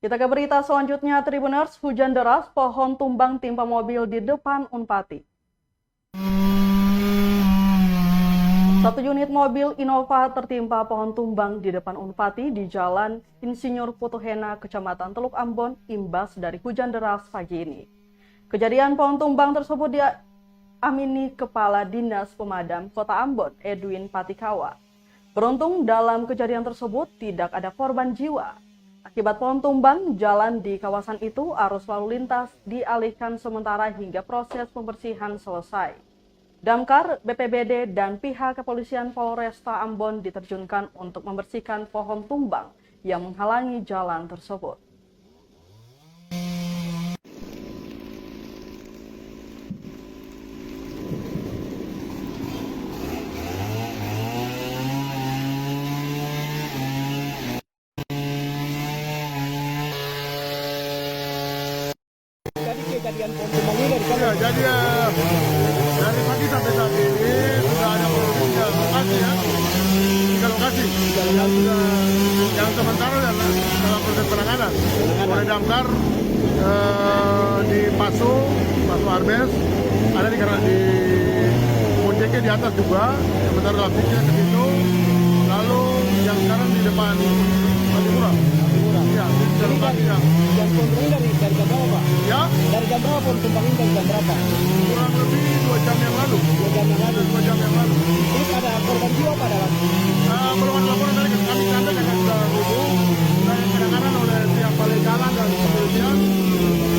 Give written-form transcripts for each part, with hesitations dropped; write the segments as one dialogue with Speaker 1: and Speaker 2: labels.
Speaker 1: Kita ke berita selanjutnya, Tribuners. Hujan deras, pohon tumbang timpa mobil di depan Unpati. Satu unit mobil Innova tertimpa pohon tumbang di depan Unpati di Jalan Insinyur Putuhena, Kecamatan Teluk Ambon, imbas dari hujan deras pagi ini. Kejadian pohon tumbang tersebut diamini Kepala Dinas Pemadam Kota Ambon, Edwin Patikawa. Beruntung dalam kejadian tersebut tidak ada korban jiwa. Akibat pohon tumbang, jalan di kawasan itu arus lalu lintas dialihkan sementara hingga proses pembersihan selesai. Damkar, BPBD, dan pihak kepolisian Polresta Ambon diterjunkan untuk membersihkan pohon tumbang yang menghalangi jalan tersebut.
Speaker 2: Kejadian pohon tumbang ini dari sana?
Speaker 3: Jadi dari pagi sampai saat ini sudah ada tiga lokasi ya, tiga lokasi. Yang sementara dalam proses penanganan oleh damkar di Paso Arbes, ada di Mojeke di atas juga, sementara grafiknya ke situ. Lalu yang sekarang di depan Madura. Ya, di lokasinya.
Speaker 2: Yang pohon tumbang dari jam berapa, Pak?
Speaker 3: Ya,
Speaker 2: Dari jam berapa pohon tumbang ini, dari jam berapa?
Speaker 3: kurang lebih 2 jam yang lalu.
Speaker 2: 2 jam yang lalu.
Speaker 3: 2 jam yang lalu.
Speaker 2: Terus ada korban jiwa pada dalam?
Speaker 3: Belum ada laporan dari kami sampaikan sudah hubung dan penanganan oleh pihak balai jalan dan kepolisian,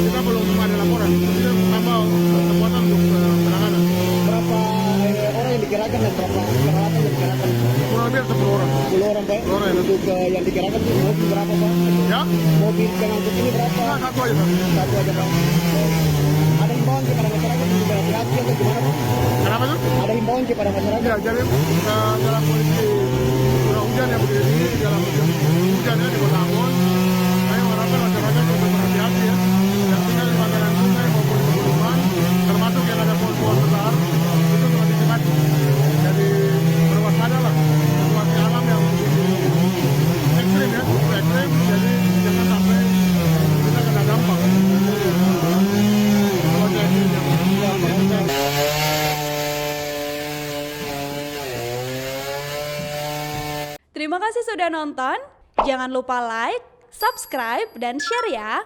Speaker 3: kita belum ada laporan. Kita tambah kekuatan untuk penanganan.
Speaker 2: Berapa orang yang digerakkan dan berapa peralatan yang digerakkan?
Speaker 3: Kurang lebih 10 orang.
Speaker 2: 10 orang, Pak.
Speaker 3: 10 orang, ya.
Speaker 2: Untuk yang digerakkan itu mobil berapa, Pak?
Speaker 3: Ya,
Speaker 2: Mobil pengangkut ini berapa?
Speaker 3: nah, satu aja Pak.
Speaker 2: Satu aja, Pak. Ada himbauan kepada masyarakat untuk berhati-hati atau gimana, Pak?
Speaker 3: Kenapa tuh?
Speaker 2: Ada himbauan kepada masyarakat?
Speaker 3: Ya, jadi dalam kondisi curah hujan yang begini, dalam hujan ya di Kota Ambon, saya mengharapkan masyarakat untuk berhati-hati ya. Yang tinggal di bantaran sungai maupun di pegunungan, termasuk yang ada pohon-pohon besar, itu harus diantisipasi. Jadi berwaspadalah situasi alam yang ekstrim ya, cukup ekstrim, jadi jangan sampai kita kena dampak.
Speaker 4: Terima kasih sudah nonton. Jangan lupa like, subscribe, dan share ya.